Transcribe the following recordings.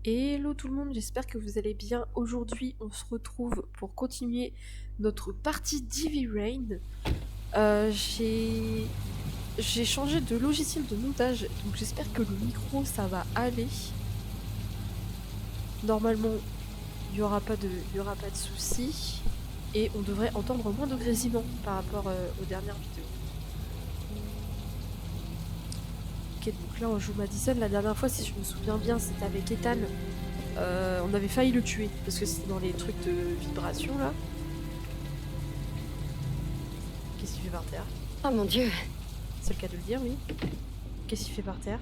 Hello tout le monde, j'espère que vous allez bien. Aujourd'hui, on se retrouve pour continuer notre partie d'Heavy Rain. J'ai changé de logiciel de montage, donc j'espère que le micro ça va aller. Normalement, il n'y aura pas de soucis et on devrait entendre moins de grésillements par rapport aux dernières vidéos. Ok, donc là on joue Madison. La dernière fois, si je me souviens bien, c'était avec Ethan. On avait failli le tuer parce que c'était dans les trucs de vibration là. Qu'est-ce qu'il fait par terre? Oh mon Dieu! C'est le cas de le dire, oui. Qu'est-ce qu'il fait par terre?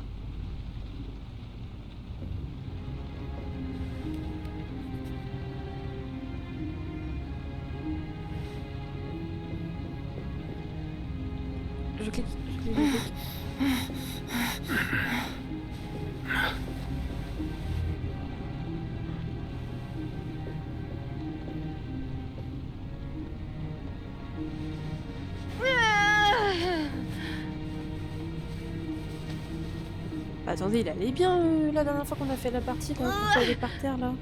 Je clique. Bah, attendez, il allait bien la dernière fois qu'on a fait la partie là. Pourquoi il est par terre là?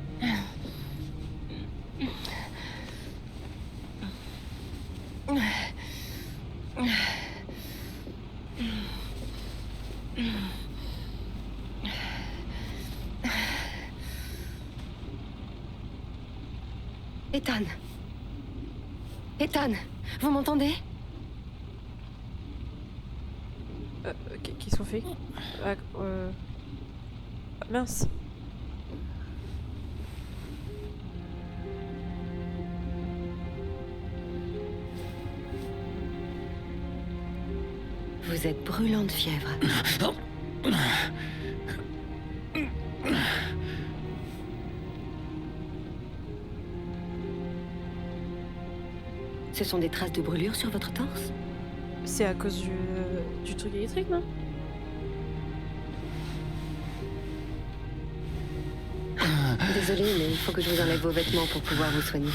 Ethan! Ethan! Vous m'entendez? Qu'est-ce qu'on fait? Mince. Vous êtes brûlant de fièvre. Ce sont des traces de brûlure sur votre torse? C'est à cause du truc électrique, non? Désolée, mais il faut que je vous enlève vos vêtements pour pouvoir vous soigner.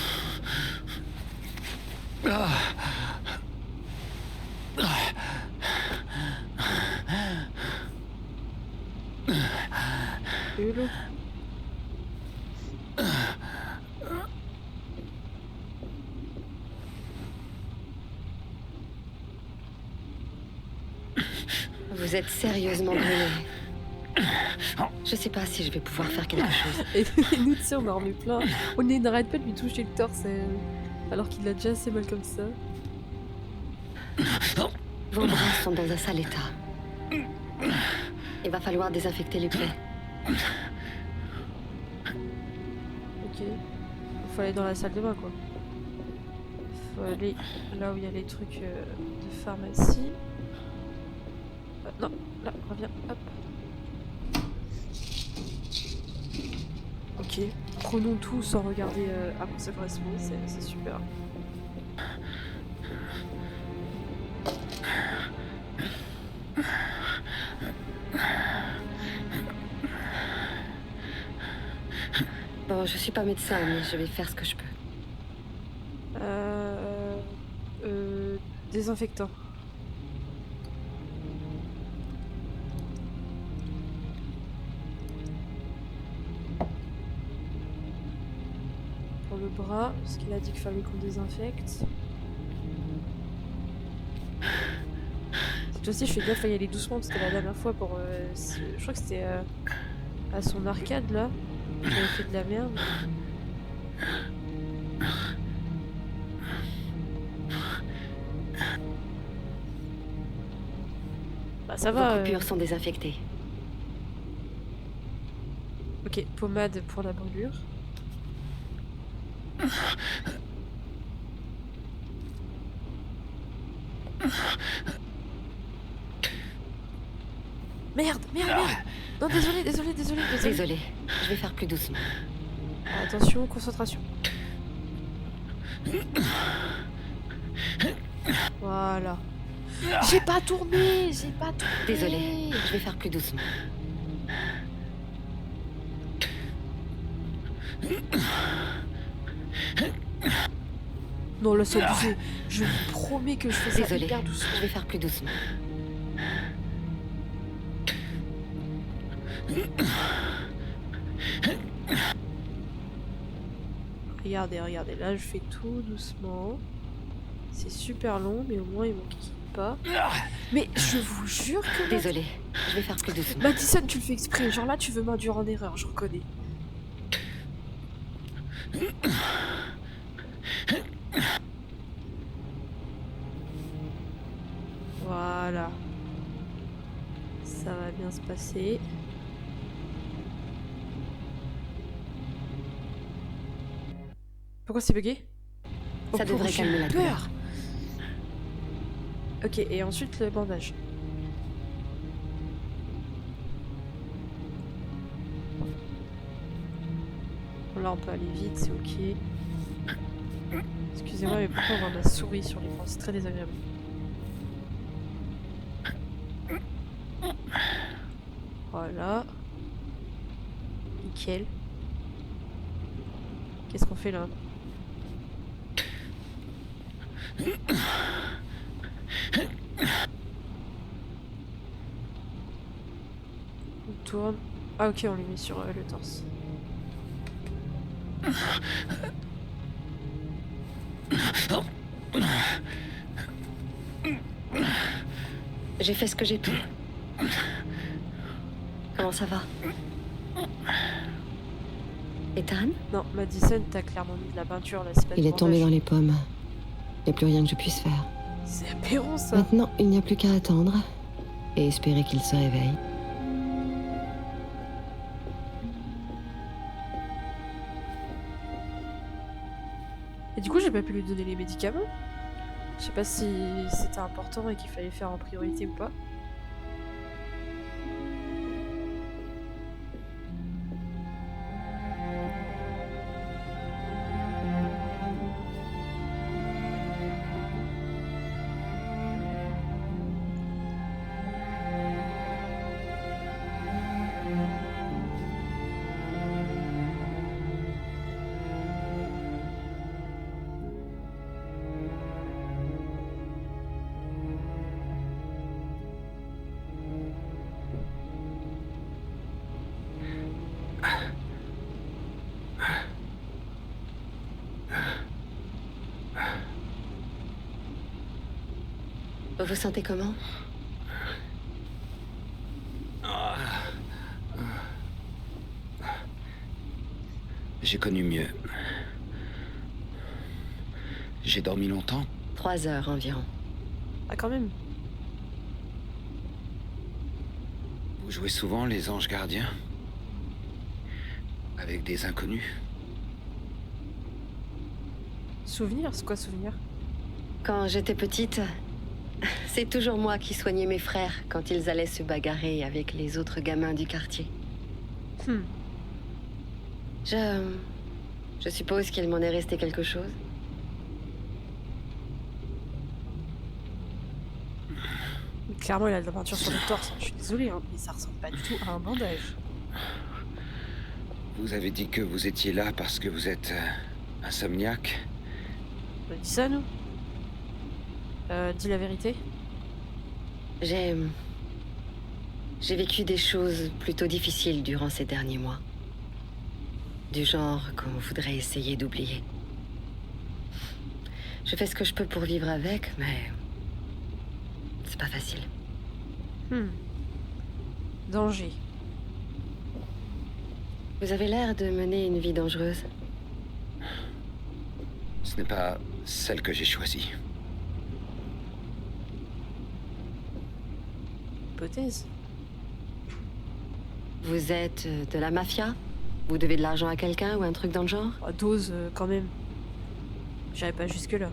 Hello. Vous êtes sérieusement brûlé. Je sais pas si je vais pouvoir faire quelque chose. Et nous, tu sais, on en remet plein. On n'arrête pas de lui toucher le torse alors qu'il a déjà assez mal comme ça. Vos bras sont dans un sale état. Il va falloir désinfecter les plaies. Ok. Faut aller dans la salle de bain, quoi. Faut aller là où il y a les trucs de pharmacie. Non, là, reviens, hop. Ok, prenons tout sans regarder à quoi ça correspond, c'est super. Bon, je suis pas médecin, mais je vais faire ce que je peux. Désinfectant. Pour le bras, parce qu'il a dit qu'il fallait qu'on désinfecte. Cette fois-ci, je fais gaffe à y aller doucement parce que la dernière fois, je crois que c'était à son arcade là, j'avais fait de la merde. Bah ça va. Vos coupures sont désinfectées. Ok, pommade pour la brûlure. Merde. Non, désolé. Désolée, je vais faire plus doucement. Attention, concentration. Voilà. J'ai pas tourné. Désolée, je vais faire plus doucement. Non, là c'est abusé. Je vous promets que je fais ça Désolée, hyper doucement. je vais faire plus doucement. Regardez, regardez, là je fais tout doucement. C'est super long, mais au moins il m'enquiquine pas. Mais je vous jure que... Désolée, je vais faire plus doucement. Madison, tu le fais exprès. Genre là, tu veux m'induire en erreur, je reconnais. Voilà. Ça va bien se passer. Pourquoi c'est bugué? Ça devrait calmer la douleur. Ok, et ensuite le bandage. Là on peut aller vite, c'est ok. Excusez-moi, mais pourquoi on voit ma souris sur l'écran? C'est très désagréable. Voilà. Nickel. Qu'est-ce qu'on fait là? On tourne. Ah ok, on les met sur le torse. J'ai fait ce que j'ai pu. Comment ça va? Ethan? Non, Madison, t'as clairement mis de la peinture là, c'est pas Il du est tombé bandage. dans les pommes. Il n'y a plus rien que je puisse faire. C'est aberrant ça. Maintenant, il n'y a plus qu'à attendre et espérer qu'il se réveille. Et du coup, j'ai pas pu lui donner les médicaments. Je sais pas si c'était important et qu'il fallait faire en priorité ou pas. Vous vous sentez comment? J'ai connu mieux. J'ai dormi longtemps. 3 heures environ. Ah quand même. Vous jouez souvent les anges gardiens? Avec des inconnus? Souvenir, c'est quoi souvenir? Quand j'étais petite, c'est toujours moi qui soignais mes frères quand ils allaient se bagarrer avec les autres gamins du quartier. Hmm. Je suppose qu'il m'en est resté quelque chose. Clairement, il a de la peinture sur le torse. Je suis désolée, hein, mais ça ressemble pas du tout à un bandage. Vous avez dit que vous étiez là parce que vous êtes insomniaque? On a dit ça, nous? Dis la vérité. J'ai vécu des choses plutôt difficiles durant ces derniers mois. Du genre qu'on voudrait essayer d'oublier. Je fais ce que je peux pour vivre avec, mais c'est pas facile. Danger. Vous avez l'air de mener une vie dangereuse. Ce n'est pas celle que j'ai choisie. Hypothèse. Vous êtes de la mafia? Vous devez de l'argent à quelqu'un ou un truc dans le genre? Oh, dose, quand même. J'irai pas jusque-là.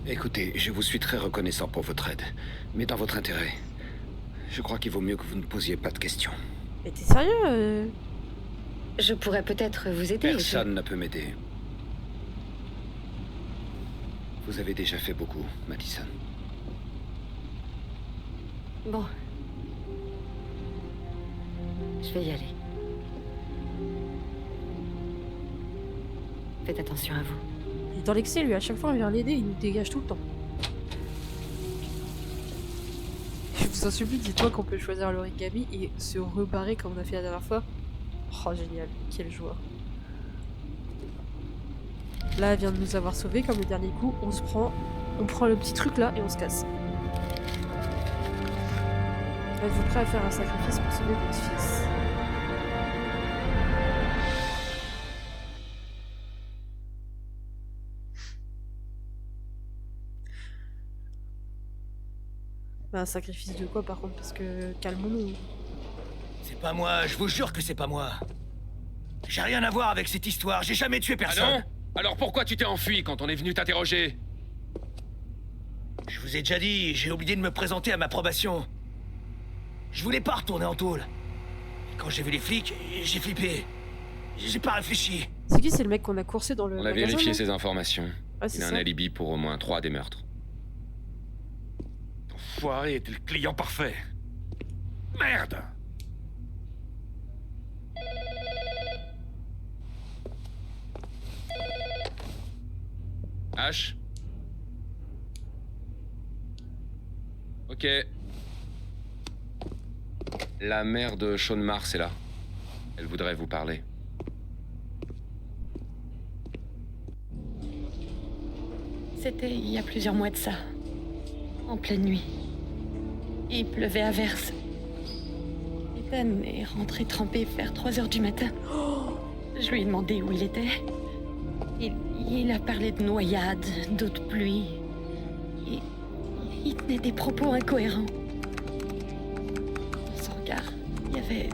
Écoutez, je vous suis très reconnaissant pour votre aide. Mais dans votre intérêt, je crois qu'il vaut mieux que vous ne posiez pas de questions. Mais t'es sérieux Je pourrais peut-être vous aider. Personne ne peut m'aider. Vous avez déjà fait beaucoup, Madison. Bon. Je vais y aller. Faites attention à vous. Il est dans l'excès, lui. À chaque fois, on vient l'aider, il nous dégage tout le temps. Je vous en supplie, dis-toi qu'on peut choisir l'origami et se rebarrer comme on a fait la dernière fois. Oh, génial. Quelle joie. Là, elle vient de nous avoir sauvés comme le dernier coup. On prend le petit truc là et on se casse. Êtes-vous prêt à faire un sacrifice pour sauver votre fils? Bah, un sacrifice de quoi par contre? Parce que calmons-nous. C'est pas moi, je vous jure que c'est pas moi. J'ai rien à voir avec cette histoire, j'ai jamais tué Ah personne. non? Alors pourquoi tu t'es enfui quand on est venu t'interroger? Je vous ai déjà dit, j'ai oublié de me présenter à ma probation. Je voulais pas retourner en tôle. Et quand j'ai vu les flics, j'ai flippé. J'ai pas réfléchi. C'est qui? C'est le mec qu'on a coursé dans le On a magasin, vérifié là ses informations. Ah, c'est Il a un ça. alibi pour au moins 3 des meurtres. Enfoiré était le client parfait. Merde! H. Ok. La mère de Sean Mars est là. Elle voudrait vous parler. C'était il y a plusieurs mois de ça. En pleine nuit. Il pleuvait à verse. Ethan est rentré trempé vers 3 heures du matin. Je lui ai demandé où il était. Il a parlé de noyades, d'eau de pluie. Il tenait des propos incohérents. Dans son regard, il y avait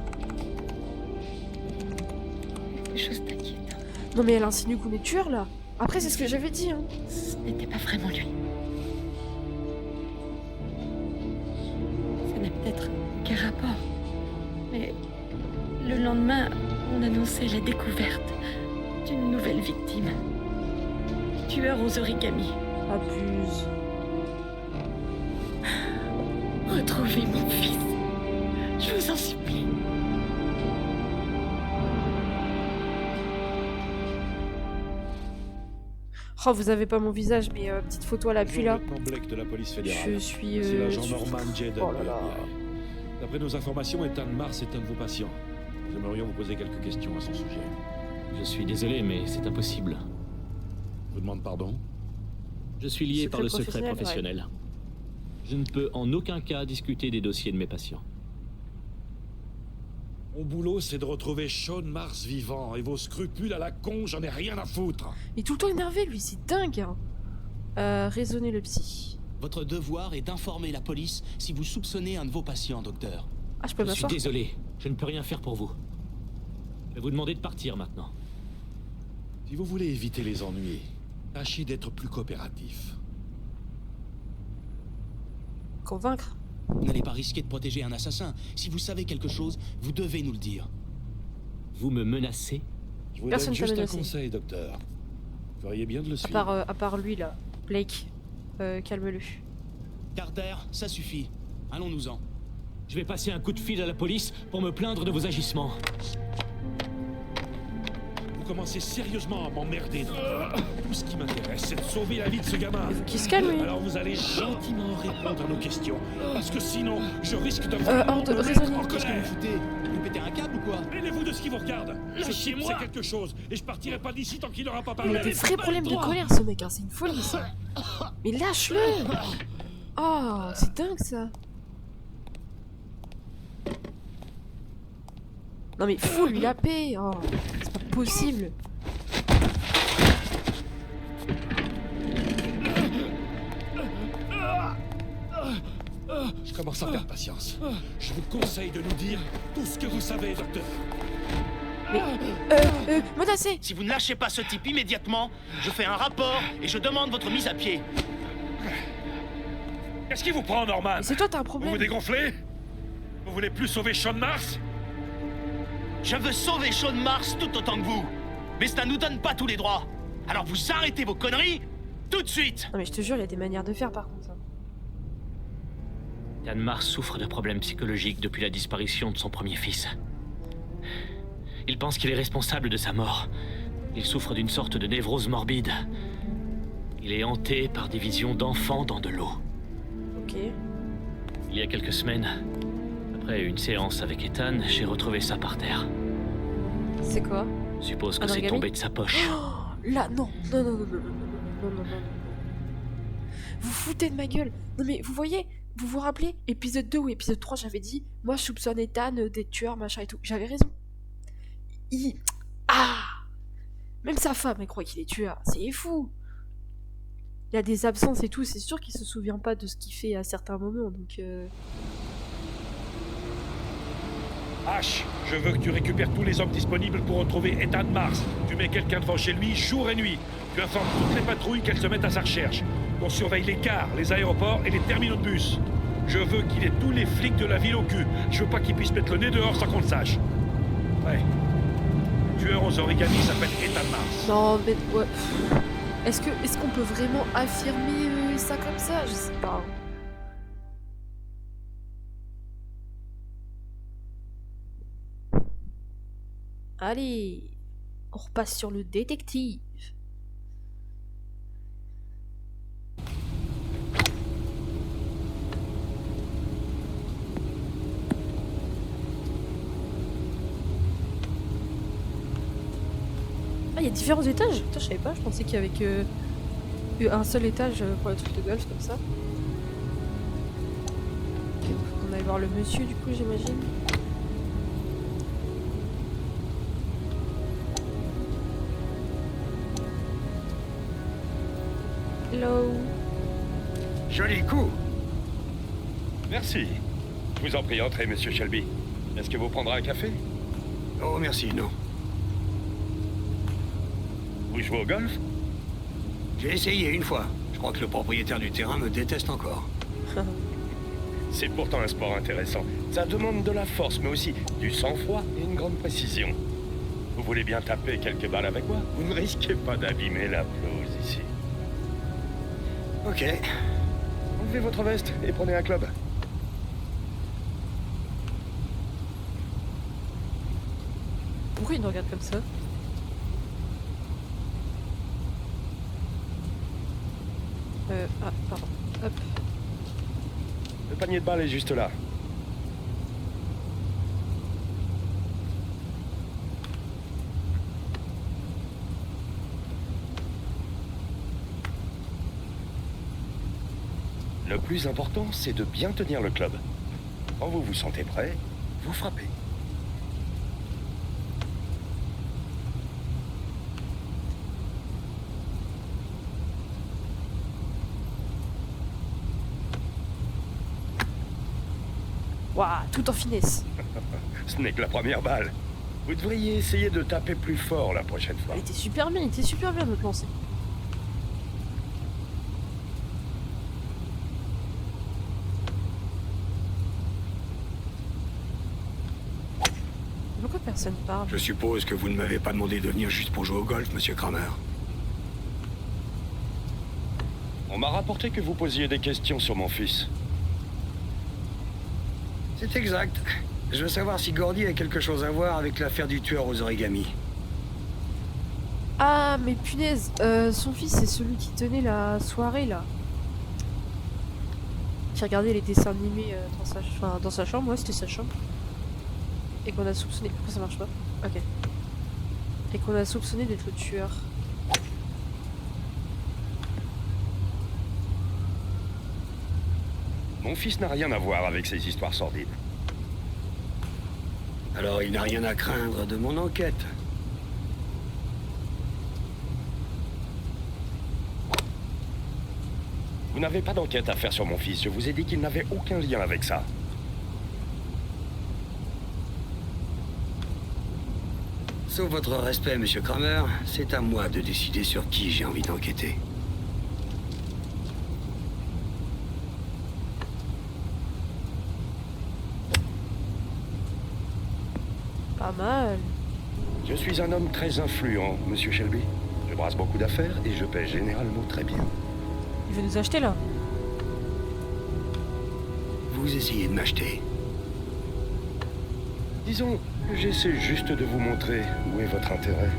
quelque chose d'inquiétant. Non mais elle insinue qu'on est tueur là. Après c'est ce que j'avais dit hein. Ce n'était pas vraiment lui. Ça n'a peut-être aucun rapport. Mais le lendemain, on annonçait la découverte d'une nouvelle victime. Tueur aux origamis. Abuse. Retrouvez mon fils. Je vous en supplie. Oh vous avez pas mon visage mais petite photo à l'appui là. Lieutenant Blake de la police fédérale. Je suis... C'est l'agent je suis- Norman Jaden. Oh là là. D'après nos informations, Ethan Mars est un de vos patients. Nous aimerions vous poser quelques questions à son sujet. Je suis désolé, mais c'est impossible. Je vous demande pardon. Je suis lié Secret par le secret professionnel, professionnel. Je ne peux en aucun cas discuter des dossiers de mes patients. Mon boulot, c'est de retrouver Sean Mars vivant, et vos scrupules à la con, j'en ai rien à foutre. Il est tout le temps énervé lui, c'est dingue hein. Raisonner le psy. Votre devoir est d'informer la police si vous soupçonnez un de vos patients, docteur. Ah je peux Je suis m'asseoir? désolé, je ne peux rien faire pour vous. Je vais vous demander de partir maintenant. Si vous voulez éviter les ennuis, tâchez d'être plus coopératif. Convaincre? Vous n'allez pas risquer de protéger un assassin. Si vous savez quelque chose, vous devez nous le dire. Vous me menacez? Je vous Personne donne t'a juste un menacé. conseil, docteur. Vous feriez bien de le À suivre. part lui là. Blake. Calme-le. Carter, ça suffit. Allons-nous-en. Je vais passer un coup de fil à la police pour me plaindre de vos agissements. Vous commencez sérieusement à m'emmerder. Tout ce qui m'intéresse, c'est de sauver la vie de ce gamin. Il faut qu'il se calme lui. Alors vous allez gentiment répondre à nos questions. Parce que sinon, je risque de Ordre, me raisonnez. mettre en Qu'est-ce que vous colère. foutez? Vous pétez un câble ou quoi? Mêlez-vous de ce qui vous regarde. Ce type Lâchez-moi. c'est quelque chose. Et je partirai pas d'ici tant qu'il n'aura pas Il parlé. a des vrais problèmes de colère ce mec, hein. C'est une folie ça. Mais lâche-le. Oh, c'est dingue ça. Non mais fous-lui la paix. Oh, c'est pas possible. Je commence à perdre patience. Je vous conseille de nous dire tout ce que vous savez, docteur. Menacé. Si vous ne lâchez pas ce type immédiatement, je fais un rapport et je demande votre mise à pied. Qu'est-ce qui vous prend, Norman? Mais c'est toi, t'as un Vous problème. vous dégonflez? Vous voulez plus sauver Sean Mars? Je veux sauver Sean Mars tout autant que vous. Mais ça nous donne pas tous les droits. Alors vous arrêtez vos conneries tout de suite. Non mais je te jure, il y a des manières de faire par contre. Hein. Ethan Mars souffre de problèmes psychologiques depuis la disparition de son premier fils. Il pense qu'il est responsable de sa mort. Il souffre d'une sorte de névrose morbide. Il est hanté par des visions d'enfants dans de l'eau. Ok. Il y a quelques semaines, après une séance avec Ethan, j'ai retrouvé ça par terre. C'est quoi? Suppose que Un c'est origami? tombé de sa poche. là, non. Non, non, non, non, non, non, non, non, non, non. Vous foutez de ma gueule. Non mais vous voyez, vous vous rappelez, épisode 2 ou épisode 3, j'avais dit, moi je soupçonne Ethan des tueurs, machin et tout. J'avais raison. Ah, même sa femme, elle croit qu'il est tueur. C'est fou. Il y a des absences et tout, c'est sûr qu'il se souvient pas de ce qu'il fait à certains moments, donc H, je veux que tu récupères tous les hommes disponibles pour retrouver Ethan Mars. Tu mets quelqu'un devant chez lui, jour et nuit. Tu informes toutes les patrouilles qu'elles se mettent à sa recherche. On surveille les gares, les aéroports et les terminaux de bus. Je veux qu'il ait tous les flics de la ville au cul. Je veux pas qu'ils puissent mettre le nez dehors sans qu'on le sache. Ouais. Le tueur aux origamis s'appelle Ethan Mars. non mais ouais. Est-ce qu'on peut vraiment affirmer ça comme ça? Je sais pas. Allez, on repasse sur le détective. Ah, il y a différents étages? Putain, je savais pas, je pensais qu'il y avait que un seul étage pour le truc de golf comme ça. Ok, on va aller voir le monsieur du coup, j'imagine. Hello. Joli coup. Merci. Je vous en prie, entrez, monsieur Shelby. Est-ce que vous prendrez un café? Oh, merci, non. Vous jouez au golf? J'ai essayé une fois. Je crois que le propriétaire du terrain me déteste encore. C'est pourtant un sport intéressant. Ça demande de la force, mais aussi du sang-froid et une grande précision. Vous voulez bien taper quelques balles avec moi? Vous ne risquez pas d'abîmer la pelouse ici. Ok. Enlevez votre veste et prenez un club. Pourquoi il nous regarde comme ça? Ah, pardon. Hop. Le panier de balles est juste là. Le plus important, c'est de bien tenir le club. Quand vous vous sentez prêt, vous frappez. Waouh, tout en finesse. Ce n'est que la première balle. Vous devriez essayer de taper plus fort la prochaine fois. Il était super bien notre lancer. Pourquoi personne parle? Je suppose que vous ne m'avez pas demandé de venir juste pour jouer au golf, monsieur Kramer. On m'a rapporté que vous posiez des questions sur mon fils. C'est exact. Je veux savoir si Gordy a quelque chose à voir avec l'affaire du tueur aux origamis. Ah, mais punaise, son fils, c'est celui qui tenait la soirée, là. Qui regardait les dessins animés dans sa chambre, ouais, c'était sa chambre. Et qu'on a soupçonné... Pourquoi ça marche pas? Ok. Et qu'on a soupçonné d'être le tueur. Mon fils n'a rien à voir avec ces histoires sordides. Alors il n'a rien à craindre de mon enquête. Vous n'avez pas d'enquête à faire sur mon fils. Je vous ai dit qu'il n'avait aucun lien avec ça. Sauf votre respect, monsieur Kramer, c'est à moi de décider sur qui j'ai envie d'enquêter. Pas mal. Je suis un homme très influent, monsieur Shelby. Je brasse beaucoup d'affaires et je paie généralement très bien. Il veut nous acheter, là. Vous essayez de m'acheter. Disons que j'essaie juste de vous montrer où est votre intérêt.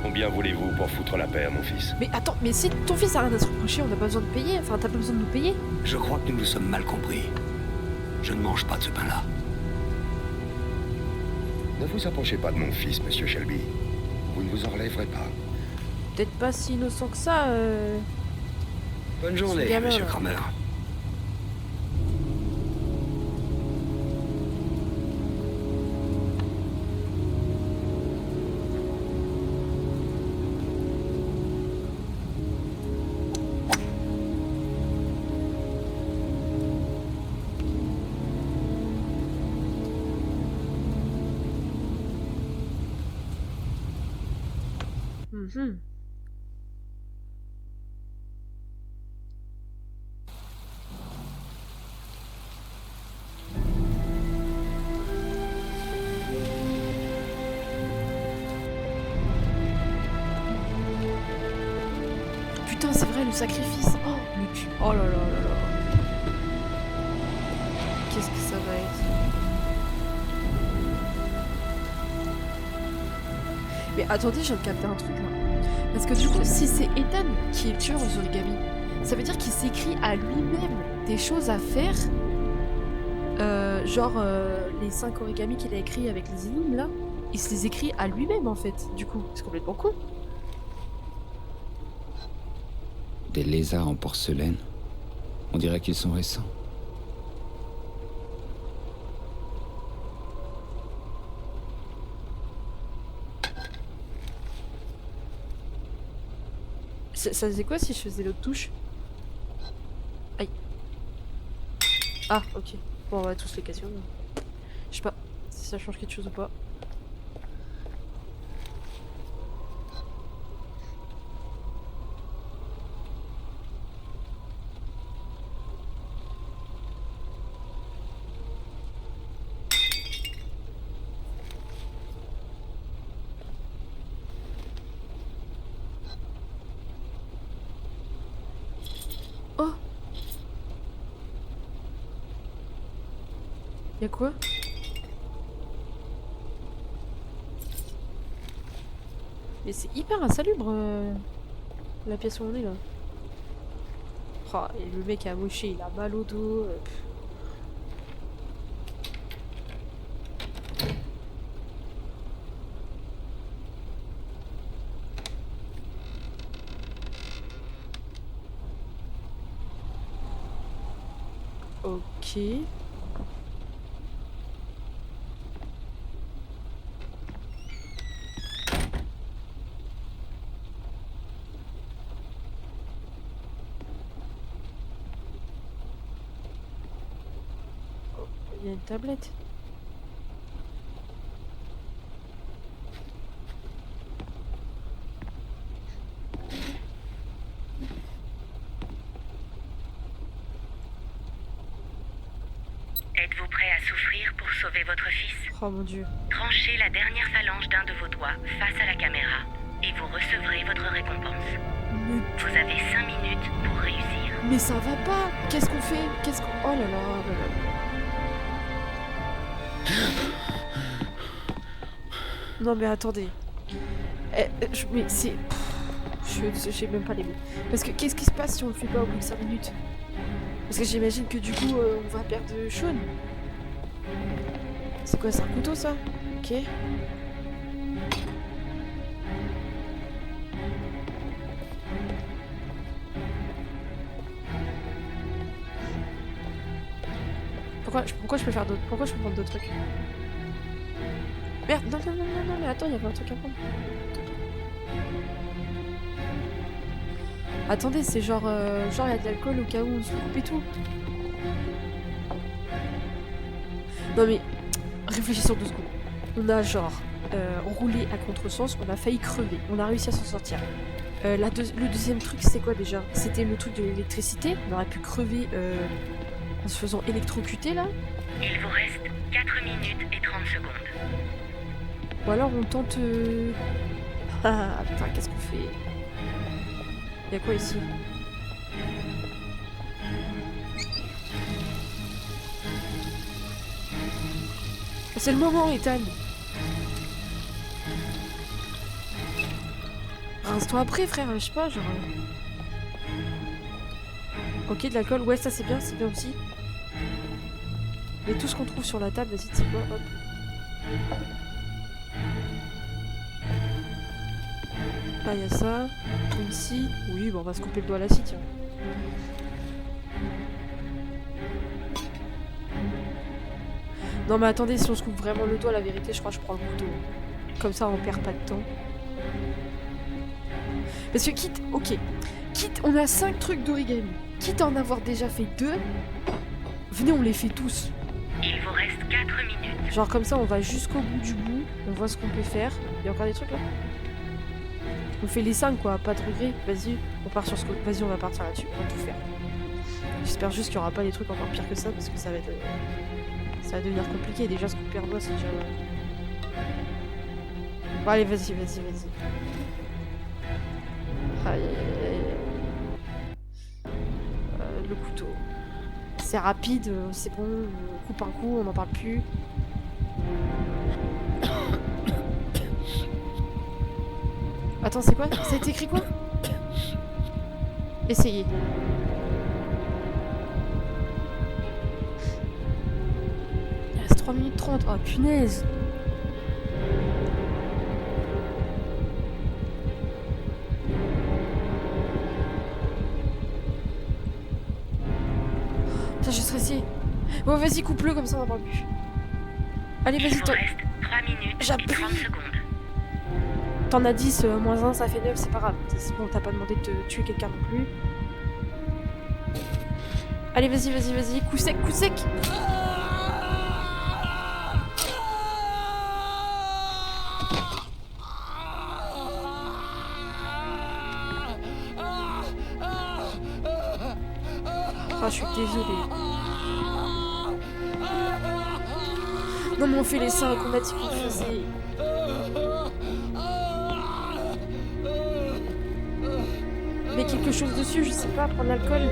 Combien voulez-vous pour foutre la paix à mon fils? Mais attends, mais si ton fils a rien à se reprocher, on n'a pas besoin de payer. Enfin, t'as pas besoin de nous payer. Je crois que nous nous sommes mal compris. Je ne mange pas de ce pain-là. Ne vous approchez pas de mon fils, monsieur Shelby. Vous ne vous en relèverez pas. peut-être pas si innocent que ça. Bonne journée, gamin, monsieur là. Kramer. Mhm. Putain, c'est vrai, le sacrifice. Oh, oh là là là là. Qu'est-ce que ça va être? Mais attendez, je viens de capter un truc là. Parce que du coup, si c'est Ethan qui est le tueur aux origamis, ça veut dire qu'il s'écrit à lui-même des choses à faire. Les 5 origamis qu'il a écrits avec les énigmes là, il se les écrit à lui-même en fait. Du coup, c'est complètement con. Des lézards en porcelaine. On dirait qu'ils sont récents. Ça faisait quoi si je faisais l'autre touche? Aïe. Ah, ok. Bon, on va tous les questions. Je sais pas si ça change quelque chose ou pas. Oh! Y'a quoi? Mais c'est hyper insalubre la pièce où on est là. Oh, et le mec est amoché, il a mal au dos. Ok. Oh, il y a une tablette. Êtes-vous prêt à souffrir pour sauver votre fils? Oh mon dieu. Tranchez la dernière phalange d'un de vos doigts face à la caméra et vous recevrez votre récompense. Mais, Vous avez 5 minutes pour réussir. mais ça va pas. Qu'est-ce qu'on fait? Qu'est-ce qu'on... Oh là là, oh là là. Non mais attendez. Mais c'est... J'ai même pas les mots. Parce que qu'est-ce qui se passe si on le fait pas au bout de 5 minutes? Parce que j'imagine que du coup on va perdre Sean. C'est quoi, c'est un couteau ça? Ok. Pourquoi je peux faire d'autres? Pourquoi je peux prendre d'autres trucs? Merde, non, mais attends, il y avait un truc à prendre. Attendez, c'est genre il y a de l'alcool au cas où on se coupe et tout. Non mais, réfléchissons 2 secondes. On a roulé à contresens, on a failli crever, on a réussi à s'en sortir. Le deuxième truc, c'est quoi déjà? C'était le truc de l'électricité, on aurait pu crever en se faisant électrocuter là. Il vous reste 4 minutes et 30 secondes. Ou alors on tente... Ah putain, qu'est-ce qu'on fait? Y'a quoi ici? C'est le moment, Ethan! Rince-toi après, frère, je sais pas, genre... Ok, de l'alcool, ouais, ça c'est bien aussi. Mais tout ce qu'on trouve sur la table, vas-y, c'est quoi? Hop. Ah, il y a ça. Une scie. Oui, bon, on va se couper le doigt à la scie, tiens. Non, mais attendez, si on se coupe vraiment le doigt, la vérité, je crois que je prends le couteau. Comme ça, on perd pas de temps. Parce que quitte, ok, quitte, on a 5 trucs d'origami. Quitte à en avoir déjà fait 2, venez, on les fait tous. Il vous reste 4 minutes. Genre comme ça, on va jusqu'au bout du bout, on voit ce qu'on peut faire. Il y a encore des trucs là? On fait les 5 quoi, pas de regret. Vas-y, on part sur ce côté. Vas-y, on va partir là-dessus, on va tout faire. J'espère juste qu'il n'y aura pas des trucs encore pires que ça, parce que ça va être... ça va devenir compliqué. Déjà, se couper un doigt, c'est déjà... Bon, allez, vas-y. Aïe. Le couteau. C'est rapide, c'est bon, on coupe un coup, on n'en parle plus. Attends, c'est quoi? Ça a été écrit quoi? Essayez. Il reste 3 minutes 30. Oh punaise! Putain, je suis stressée. Bon, vas-y, coupe-le, comme ça on n'en parle plus. Allez, vas-y, Il vous reste 3 minutes et 30 secondes. T'en as 10, moins 1, ça fait 9, c'est pas grave. C'est bon, t'as pas demandé de te tuer quelqu'un non plus. Allez, vas-y. Coup sec. Ah, je suis désolée. Non, mais on fait les 5, on a dit qu'on faisait. Mais quelque chose dessus, je sais pas, prendre l'alcool.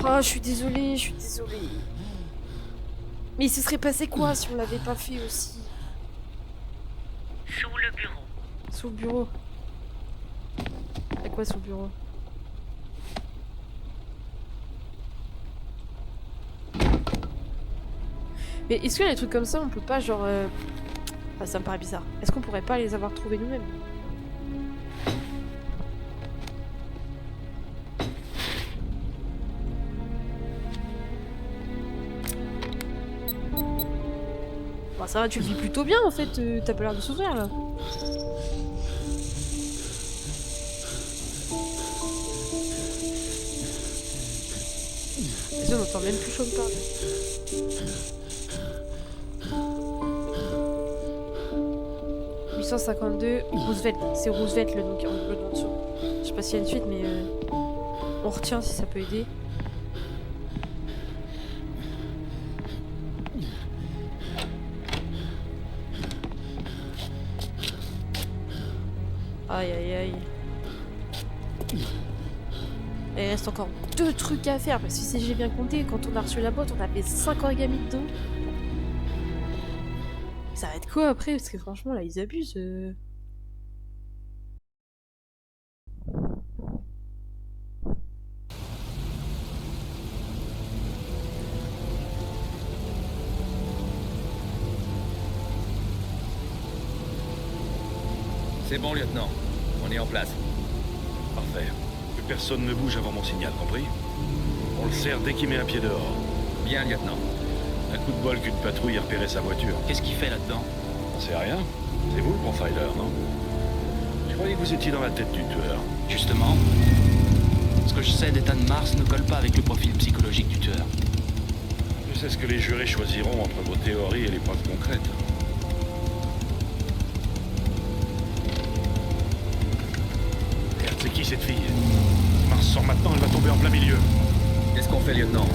Oh, je suis désolée. Mais il se serait passé quoi si on l'avait pas fait aussi? Sous le bureau. Sous le bureau? Y'a quoi sous le bureau? Mais est-ce qu'il y a des trucs comme ça, on peut pas genre... Ah, ça me paraît bizarre. Est-ce qu'on pourrait pas les avoir trouvés nous-mêmes? Bah ça va, tu le vis plutôt bien en fait, t'as pas l'air de souffrir là. Vas-y, on entend même plus chaud me parler. « 852, Roosevelt. C'est Roosevelt le nom qui est en bleu en dessous. Je sais pas s'il y a une suite, mais on retient si ça peut aider. Aïe. Et il reste encore 2 trucs à faire, parce que si j'ai bien compté, quand on a reçu la boîte, on avait 5 origamis dedans. Ça va être quoi après? Parce que franchement, là, ils abusent. C'est bon, lieutenant. On est en place. Parfait. Que personne ne bouge avant mon signal, compris? On le serre dès qu'il met un pied dehors. Bien, lieutenant. Un coup de bol qu'une patrouille ait repéré sa voiture. Qu'est-ce qu'il fait là-dedans? C'est rien. C'est vous le profiler, non? Je croyais que vous étiez dans la tête du tueur. Justement, ce que je sais d'Ethan Mars ne colle pas avec le profil psychologique du tueur. Je sais ce que les jurés choisiront entre vos théories et les preuves concrètes. Merde, c'est qui cette fille? Mars sort maintenant, elle va tomber en plein milieu. Qu'est-ce qu'on fait, lieutenant?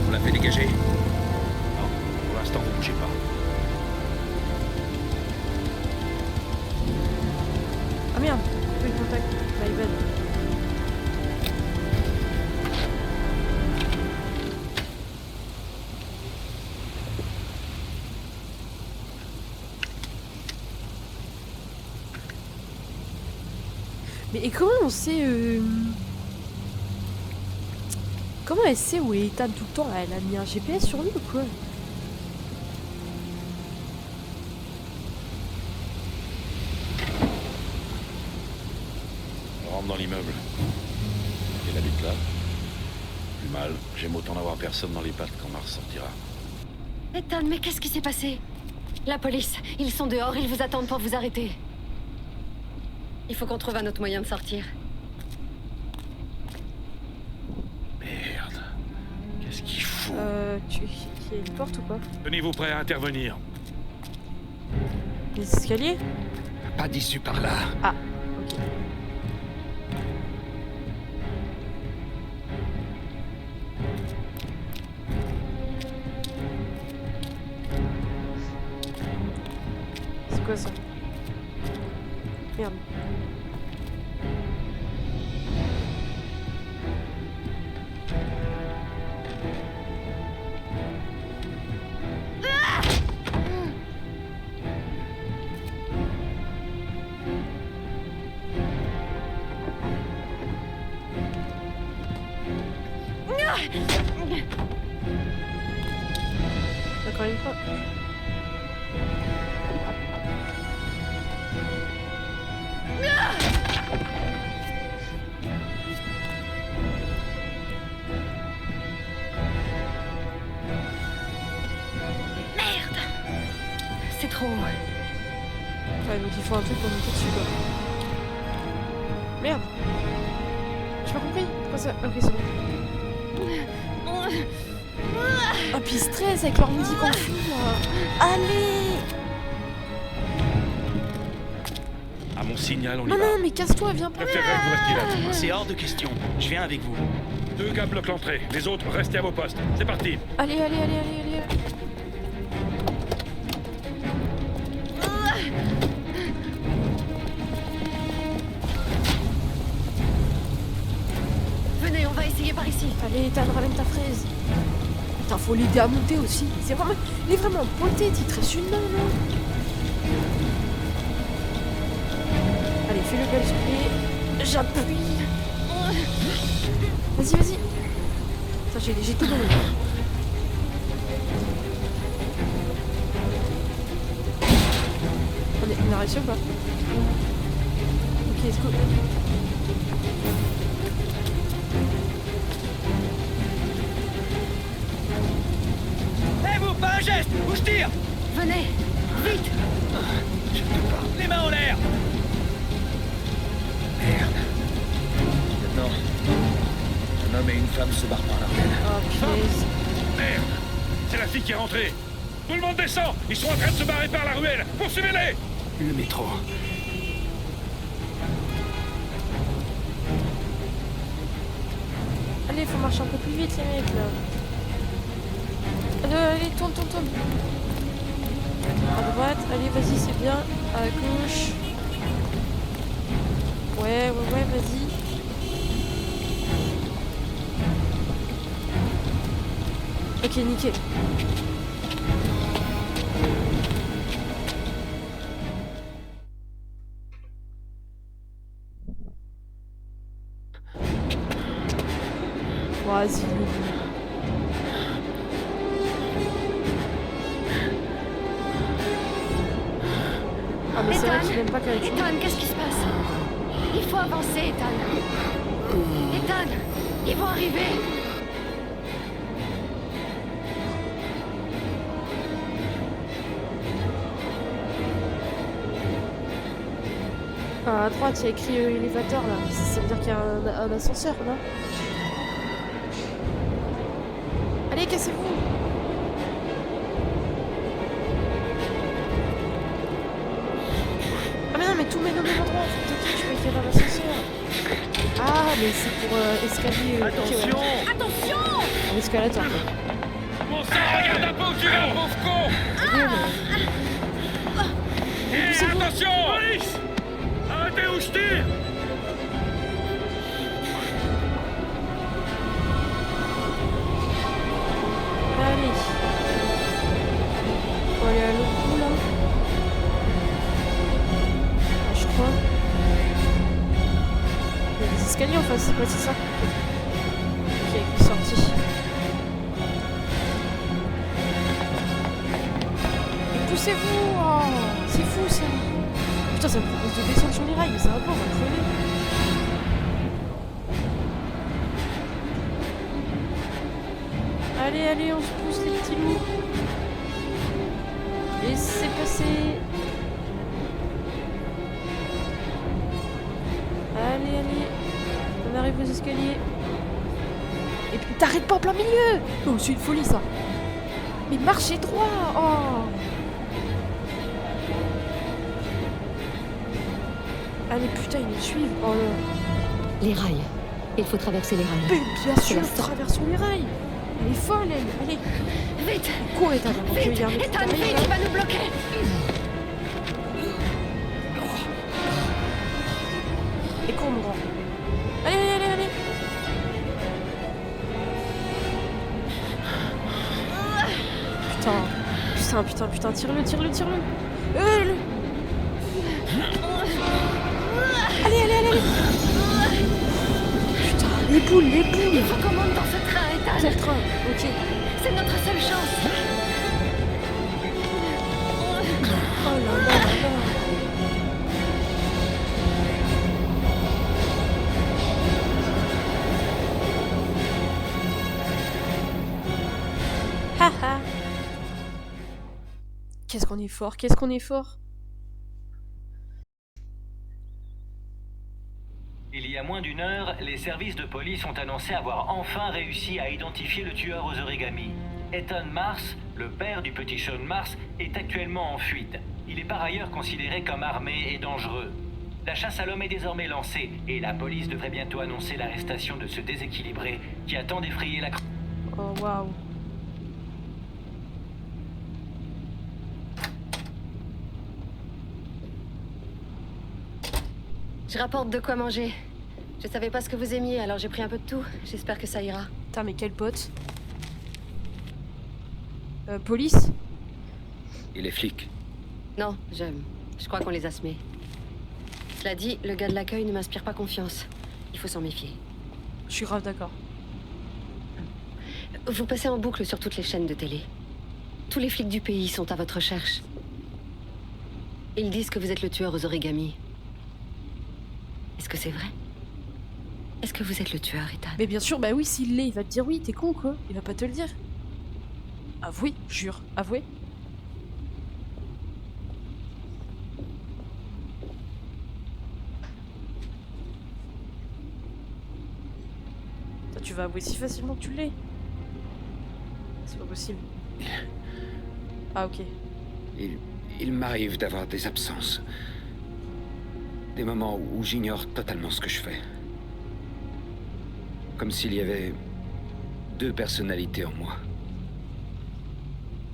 On l'a fait dégager? Non, pour l'instant, vous bougez pas. Ah merde, plus de contact. My bad. Et comment on sait... Comment elle sait où est Ethan tout le temps là? Elle a mis un GPS sur lui ou quoi? On rentre dans l'immeuble. Elle habite là. Plus mal. J'aime autant n'avoir personne dans les pattes quand Mars sortira. Ethan, mais qu'est-ce qui s'est passé? La police, ils sont dehors, ils vous attendent pour vous arrêter. Il faut qu'on trouve un autre moyen de sortir. Merde. Qu'est-ce qu'il faut? Il y a une porte ou pas? Tenez-vous prêts à intervenir. Les escaliers? Pas d'issue par là. Ah, ok. C'est quoi ça? Merde. Encore une fois. Merde! C'est trop haut. Ouais, donc il faut un truc pour monter dessus quoi. Merde! J'ai pas compris. Pourquoi ça? Ok, c'est bon. Ah, puis ils stressent avec leur musique en fond là. Allez! À mon signal, on y Non, va. non, mais casse-toi, viens pas. Je préférerais que vous restiez là. C'est hors de question. Je viens avec vous. 2 gars bloquent l'entrée. Les autres, restez à vos postes. C'est parti. Allez, allez, allez, allez, allez. Venez, on va essayer par ici. Allez, Ethan, ramène ta fraise. Putain, faut l'aider à monter aussi. C'est vraiment... Il est vraiment pointé, il te reste une main, non? Allez, fais le bel escalier. J'appuie. Vas-y, vas-y. Ça, j'ai tout donné. On a réussi ou pas? Ok, let's go. Hé vous, pas un geste, ou je tire! Venez, vite! Je te parle. Les mains en l'air! Merde. Lieutenant, un homme et une femme se barrent par la ruelle. Oh, punaise. Merde. C'est la fille qui est rentrée. Tout le monde descend. Ils sont en train de se barrer par la ruelle. Poursuivez-les. Le métro. Allez, faut marcher un peu plus vite, les mecs, là. Allez, tourne, tourne, tourne. À droite, allez, vas-y, c'est bien. À gauche. Ouais, vas-y. Ok, nickel. Vas-y. Ah mais c'est vrai que tu n'aimes pas quand tu... Ethan, qu'est-ce qui se passe? Il faut avancer, Ethan. Ethan, ils vont arriver. Ah, à droite, il y a écrit élévateur là. Ça veut dire qu'il y a un ascenseur là. Allez, cassez-vous! Ah mais non, mais tout met au même endroit, faut que tu peux qu'il y a dans l'ascenseur. Ah, mais c'est pour escalier. Attention! Okay, ouais. Attention! Un escalator. Bon sang, regarde un peu où tu vas, pauvre con. Et attention! Police! Arrêtez où je tire! Allez. Faut aller à l'autre bout là. Ah, je crois. Ouais, c'est ça. Ok, il est sorti. Et poussez-vous! Oh, c'est fou ça! Putain, ça me propose de descendre sur les rails, mais ça va pas, on va crever. Allez, allez, on se pousse les petits loups. Laissez passer. Allez, allez. On arrive aux escaliers. Et puis t'arrêtes pas en plein milieu. Oh, c'est une folie ça. Mais marchez droit. Oh. Allez, putain, ils nous suivent. Oh là. Les rails. Il faut traverser les rails. Mais bien sûr, traversons les rails. Elle est folle, elle. Allez. Vite. Cours, Ethan, avant qu'il y ait un mec qui Ethan, t'arrive, vite, là. il va nous bloquer. Et cours, mon grand. Allez, allez, allez, allez. Putain, tire-le. Allez. Putain, les boules. Il faut qu'on monte dans ce train, Ethan. Quel train? Ok. C'est notre seule chance. Oh là. Haha. Qu'est-ce qu'on est fort. Il y a moins d'une heure, les services de police ont annoncé avoir enfin réussi à identifier le tueur aux origamis. Ethan Mars, le père du petit Sean Mars, est actuellement en fuite. Il est par ailleurs considéré comme armé et dangereux. La chasse à l'homme est désormais lancée, et la police devrait bientôt annoncer l'arrestation de ce déséquilibré qui a tant défrayé la... Oh waouh. Je rapporte de quoi manger. Je savais pas ce que vous aimiez, alors j'ai pris un peu de tout. J'espère que ça ira. Putain, mais quel pote. Police? Et les flics? Non, je crois qu'on les a semés. Cela dit, le gars de l'accueil ne m'inspire pas confiance. Il faut s'en méfier. Je suis grave d'accord. Vous passez en boucle sur toutes les chaînes de télé. Tous les flics du pays sont à votre recherche. Ils disent que vous êtes le tueur aux origamis. Est-ce que c'est vrai? Est-ce que vous êtes le tueur, Ethan? Mais bien sûr, bah oui, s'il l'est, il va te dire oui, t'es con quoi. Il va pas te le dire. Avouez, jure, avouez. Toi, tu vas avouer si facilement que tu l'es. C'est pas possible. Ah ok. Il m'arrive d'avoir des absences. Des moments où j'ignore totalement ce que je fais. Comme s'il y avait deux personnalités en moi.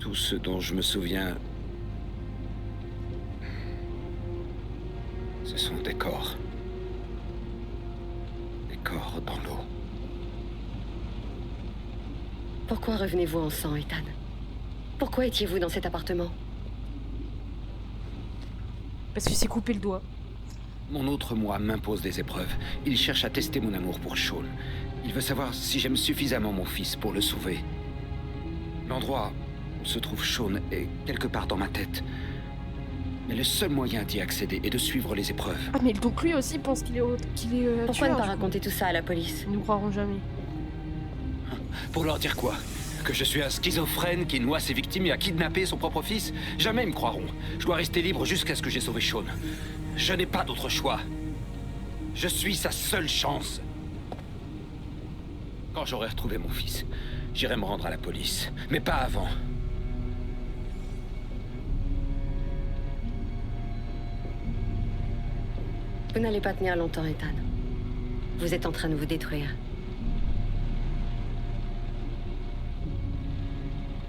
Tout ce dont je me souviens, ce sont des corps. Des corps dans l'eau. Pourquoi revenez-vous en sang, Ethan? Pourquoi étiez-vous dans cet appartement? Parce qu'il s'est coupé le doigt. Mon autre moi m'impose des épreuves. Il cherche à tester mon amour pour Sean. Il veut savoir si j'aime suffisamment mon fils pour le sauver. L'endroit où se trouve Sean est quelque part dans ma tête. Mais le seul moyen d'y accéder est de suivre les épreuves. Ah mais donc lui aussi pense qu'il est Pourquoi tueur, ne pas raconter tout ça à la police? Ils nous croiront jamais. Pour leur dire quoi? Que je suis un schizophrène qui noie ses victimes et a kidnappé son propre fils? Jamais ils me croiront. Je dois rester libre jusqu'à ce que j'ai sauvé Sean. Je n'ai pas d'autre choix. Je suis sa seule chance. Quand j'aurai retrouvé mon fils, j'irai me rendre à la police. Mais pas avant. Vous n'allez pas tenir longtemps, Ethan. Vous êtes en train de vous détruire.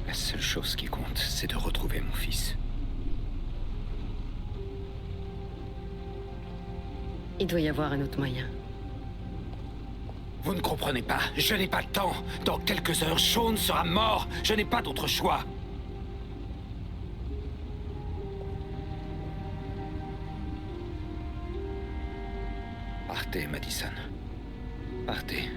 La seule chose qui compte, c'est de retrouver mon fils. Il doit y avoir un autre moyen. Vous ne comprenez pas. Je n'ai pas le temps. Dans quelques heures, Sean sera mort. Je n'ai pas d'autre choix. Partez, Madison. Partez.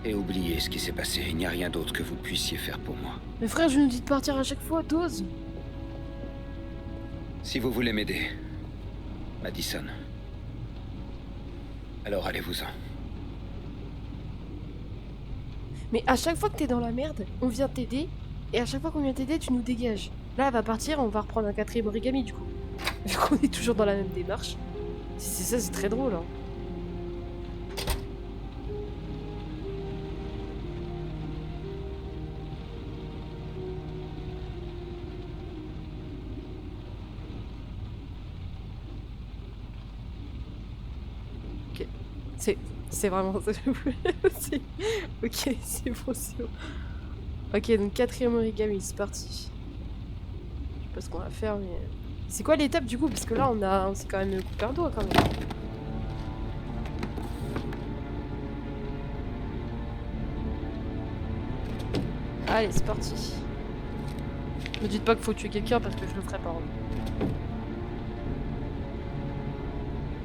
Et oubliez ce qui s'est passé. Il n'y a rien d'autre que vous puissiez faire pour moi. Mais frère, je nous dis de partir à chaque fois, dose. Si vous voulez m'aider, Madison, alors allez-vous-en. Mais à chaque fois que t'es dans la merde, on vient t'aider, et à chaque fois qu'on vient t'aider, tu nous dégages. Là, elle va partir, on va reprendre un 4e origami, du coup. Vu qu'on est toujours dans la même démarche. Si c'est ça, c'est très drôle, hein. Ok. C'est vraiment ça que je voulais aussi. Ok, c'est bon, c'est bon. Ok, donc 4e origami, c'est parti. Je sais pas ce qu'on va faire, mais... C'est quoi l'étape du coup? Parce que là, on s'est quand même coupé un doigt quand même. Allez, c'est parti. Me dites pas qu'il faut tuer quelqu'un parce que je le ferai pas.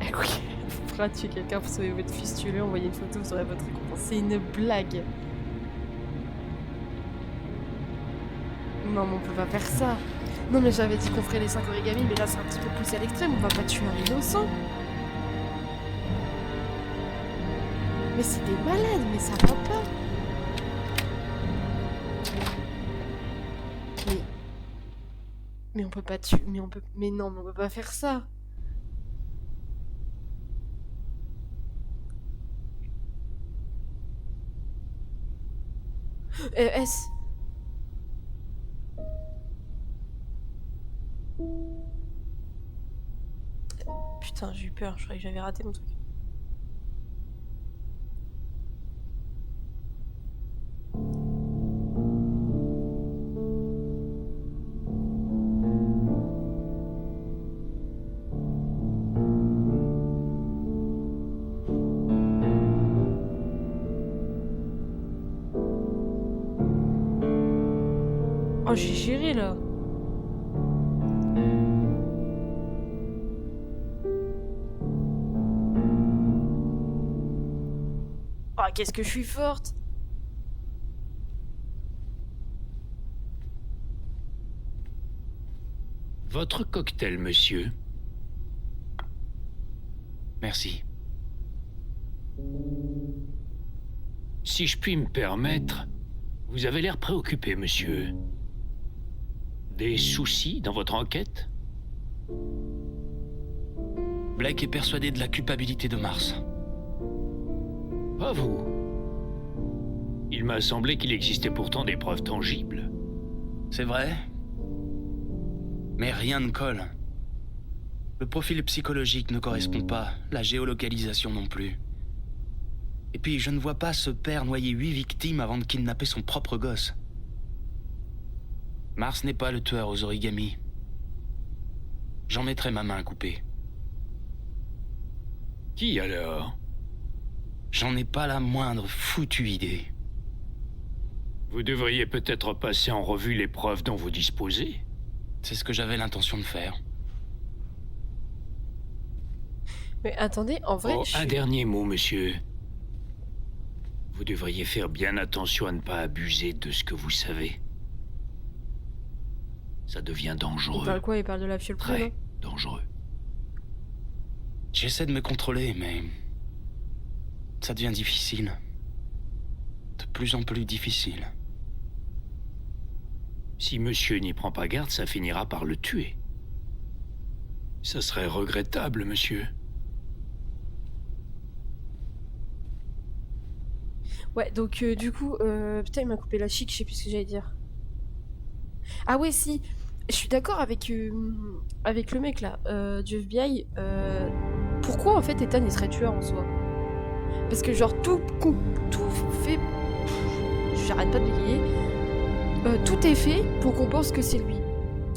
Ok, il faudra tuer quelqu'un pour sauver votre fils, tuez-le, envoyez une photo, vous aurez votre récompense. C'est une blague. Non, mais on peut pas faire ça. Non, mais j'avais dit qu'on ferait les 5 origamis, mais là c'est un petit peu poussé à l'extrême, on va pas tuer un innocent. Mais c'est des malades, mais ça va pas. Mais on peut pas tuer, mais non, mais on peut pas faire ça. S. Putain, j'ai eu peur, je croyais que j'avais raté mon truc. Oh, j'ai géré là. Oh, qu'est-ce que je suis forte. Votre cocktail, monsieur. Merci. Si je puis me permettre, vous avez l'air préoccupé, monsieur. Des soucis dans votre enquête? Blake est persuadé de la culpabilité de Mars. Pas vous. Il m'a semblé qu'il existait pourtant des preuves tangibles. C'est vrai. Mais rien ne colle. Le profil psychologique ne correspond pas, la géolocalisation non plus. Et puis, je ne vois pas ce père noyer 8 victimes avant de kidnapper son propre gosse. Mars n'est pas le tueur aux origamis. J'en mettrai ma main coupée. Qui alors? J'en ai pas la moindre foutue idée. Vous devriez peut-être passer en revue les preuves dont vous disposez. C'est ce que j'avais l'intention de faire. Mais attendez, en vrai... Oh, un dernier mot, monsieur. Vous devriez faire bien attention à ne pas abuser de ce que vous savez. Ça devient dangereux. Il parle quoi? Il parle de la fiole près, Très dangereux. J'essaie de me contrôler, mais... ça devient difficile. De plus en plus difficile. Si monsieur n'y prend pas garde, ça finira par le tuer. Ça serait regrettable, monsieur. Ouais, donc du coup... putain, il m'a coupé la chic, je sais plus ce que j'allais dire. Ah ouais, si. Je suis d'accord avec le mec là, du FBI. Pourquoi en fait Ethan il serait tueur en soi? Parce que genre tout fait... J'arrête pas de bégayer. Tout est fait pour qu'on pense que c'est lui.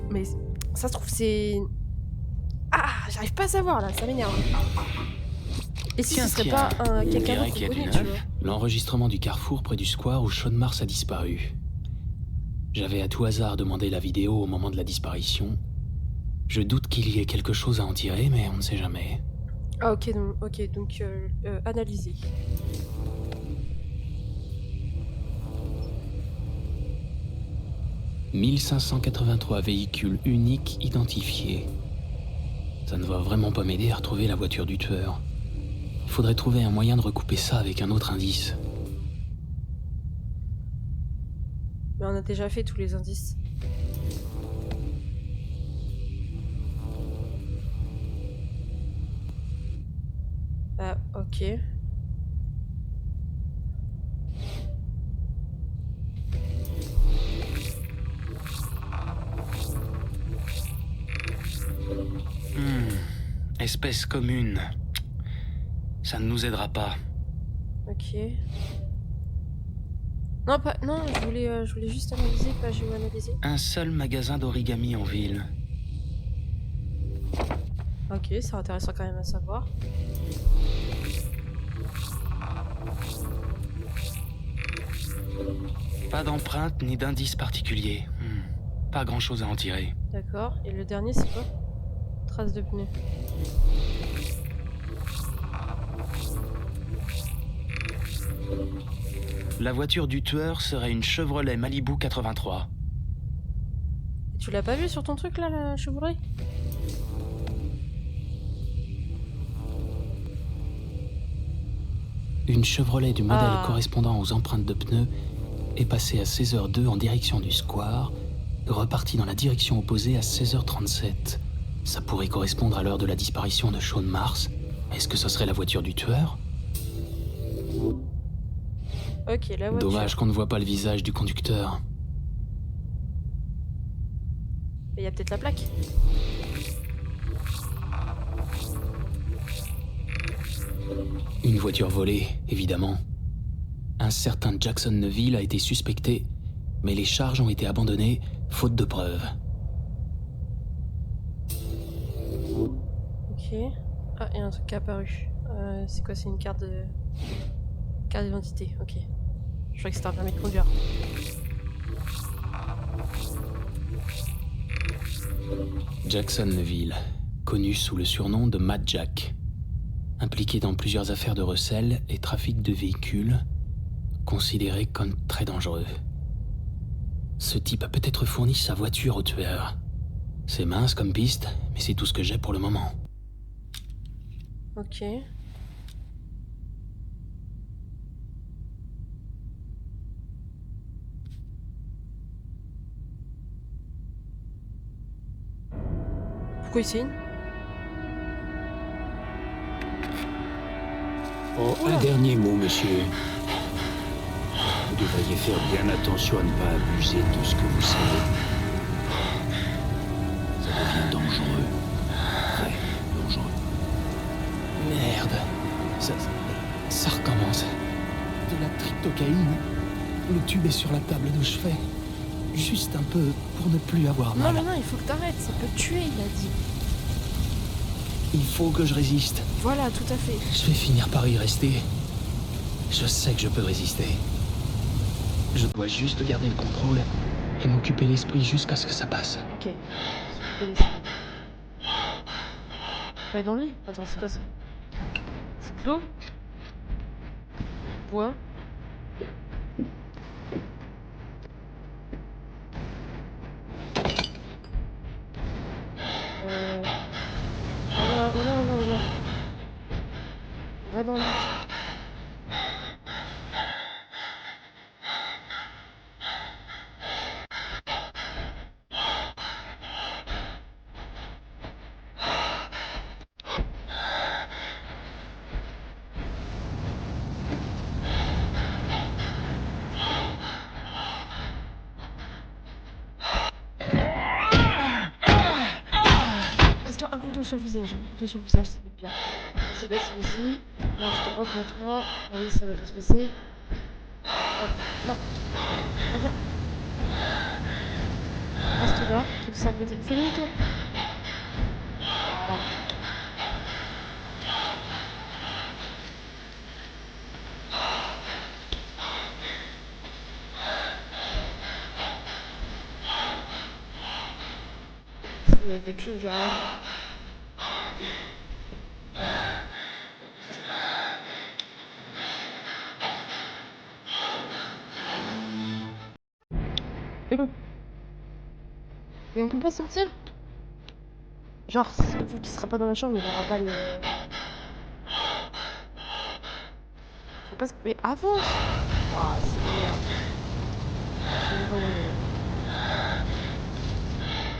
Mais ça se trouve c'est... Ah, j'arrive pas à savoir là, ça m'énerve. Et si ce serait pas quelqu'un d'autre qu'on connaît, tu vois? L'enregistrement du carrefour près du square où Sean Mars a disparu. J'avais à tout hasard demandé la vidéo au moment de la disparition. Je doute qu'il y ait quelque chose à en tirer, mais on ne sait jamais. Ah ok, donc analyser. « 1583 véhicules uniques identifiés. Ça ne va vraiment pas m'aider à retrouver la voiture du tueur. Il faudrait trouver un moyen de recouper ça avec un autre indice. Mais on a déjà fait tous les indices. Ah, ok. Espèce commune. Ça ne nous aidera pas. Ok. Non, pas... non, je voulais juste analyser, pas géo-analyser. Un seul magasin d'origami en ville. Ok, c'est intéressant quand même à savoir. Pas d'empreinte ni d'indice particulier. Pas grand-chose à en tirer. D'accord, et le dernier c'est quoi? Trace de pneus. La voiture du tueur serait une Chevrolet Malibu 83. Et tu l'as pas vu sur ton truc là, la Chevrolet? Une Chevrolet du modèle correspondant aux empreintes de pneus est passée à 16h02 en direction du square, repartie dans la direction opposée à 16h37. Ça pourrait correspondre à l'heure de la disparition de Shaun Mars. Est-ce que ce serait la voiture du tueur? Ok, la voiture. Dommage qu'on ne voit pas le visage du conducteur. Il y a peut-être la plaque. Une voiture volée, évidemment. Un certain Jackson Neville a été suspecté, mais les charges ont été abandonnées, faute de preuves. Ok. Ah, il y a un truc qui est apparu. C'est quoi? C'est une carte de... Carte d'identité, ok. Je crois que c'était un permis de conduire. Jackson Neville, connu sous le surnom de Mad Jack. Impliqué dans plusieurs affaires de recel et trafic de véhicules, considéré comme très dangereux. Ce type a peut-être fourni sa voiture au tueur. C'est mince comme piste, mais c'est tout ce que j'ai pour le moment. Ok. Pourquoi il signe? Oh, un dernier mot, monsieur. Vous devriez faire bien attention à ne pas abuser de ce que vous savez. Ça devient dangereux. Très dangereux. Merde. Ça recommence. De la triptocaïne. Le tube est sur la table de chevet. Juste un peu pour ne plus avoir mal. Non, il faut que t'arrêtes, ça peut tuer, il a dit. Il faut que je résiste. Voilà, tout à fait. Je vais finir par y rester. Je sais que je peux résister. Je dois juste garder le contrôle et m'occuper l'esprit jusqu'à ce que ça passe. Ok. Pas dans le lit? Attends, c'est quoi ça? C'est de l'eau? Bois? Voilà. Va dans le lit. Un coup sur le visage, ça fait bien. C'est bien, c'est ici. Là, je te rentre maintenant. Oui, ça va bien se passer. Hop, non. Reviens. Reste là, tout ça me dit. Fais-le, toi. Voilà. Il y a des choses à... bon. Mais on peut pas sortir? Genre, vu qu'il sera pas dans la chambre, il aura pas le... Faut pas se... Mais avance! Ah, c'est merde.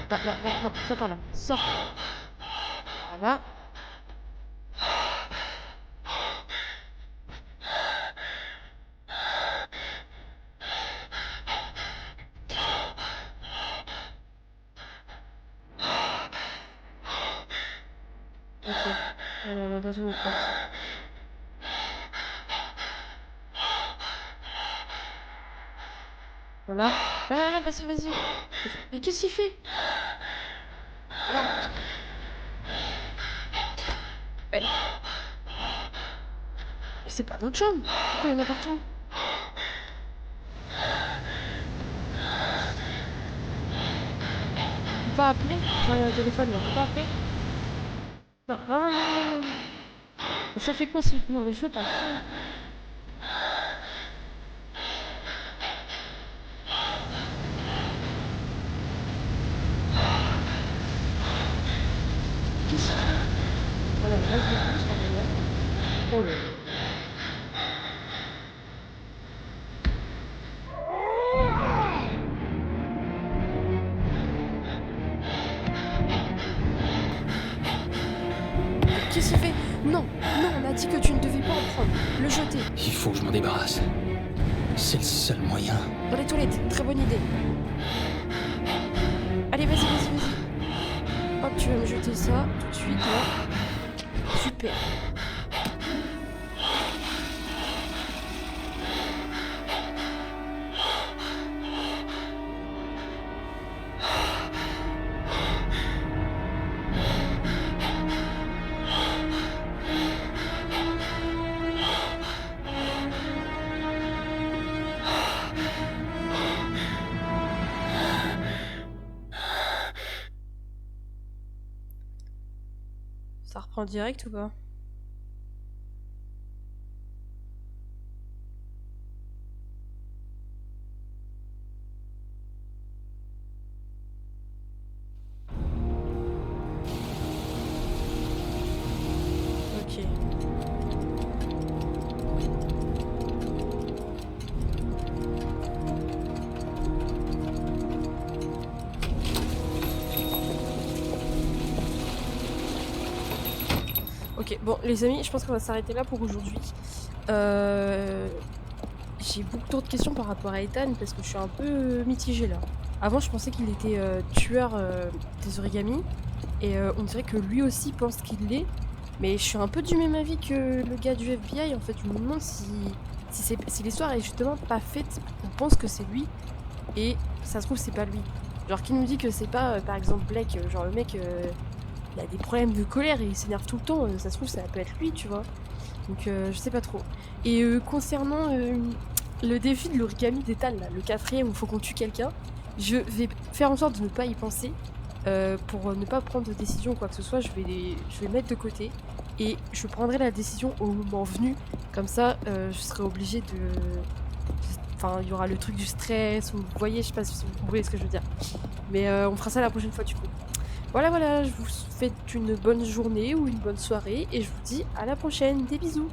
Là, non, ça par là. Sors. Voilà. Voilà. Vas-y. Mais qu'est-ce qu'il fait? Non. Ouais. C'est pas notre chambre. Pourquoi il y en a partout? On peut pas appeler? Enfin, il y a un téléphone là. On peut pas appeler? Non. Ça fait quoi si... Non, mais je veux pas. Voilà, là, je vais plus, oh là. Qu'est-ce qu'il fait? Non, on a dit que tu ne devais pas en prendre. Le jeter. Il faut que je m'en débarrasse. C'est le seul moyen. Dans les toilettes, très bonne idée. Allez, vas-y. Hop, tu vas me jeter ça tout de suite, là. Super. Ça reprend direct ou pas? Ok. Ok, bon les amis, je pense qu'on va s'arrêter là pour aujourd'hui. J'ai beaucoup trop de questions par rapport à Ethan parce que je suis un peu mitigée là. Avant je pensais qu'il était tueur des origamis et on dirait que lui aussi pense qu'il l'est. Mais je suis un peu du même avis que le gars du FBI en fait. Je me demande si l'histoire est justement pas faite. On pense que c'est lui et ça se trouve c'est pas lui. Genre qui nous dit que c'est pas par exemple Blake, genre le mec... il a des problèmes de colère et il s'énerve tout le temps, ça se trouve ça peut être lui, tu vois. Donc je sais pas trop. Et concernant le défi de l'origami d'Ethan, là, le 4e où il faut qu'on tue quelqu'un, je vais faire en sorte de ne pas y penser. Pour ne pas prendre de décision ou quoi que ce soit, je vais le mettre de côté et je prendrai la décision au moment venu. Comme ça, je serai obligée de... Enfin, il y aura le truc du stress, ou vous voyez, je sais pas si vous voyez ce que je veux dire. Mais on fera ça la prochaine fois du coup. Voilà, je vous souhaite une bonne journée ou une bonne soirée et je vous dis à la prochaine. Des bisous.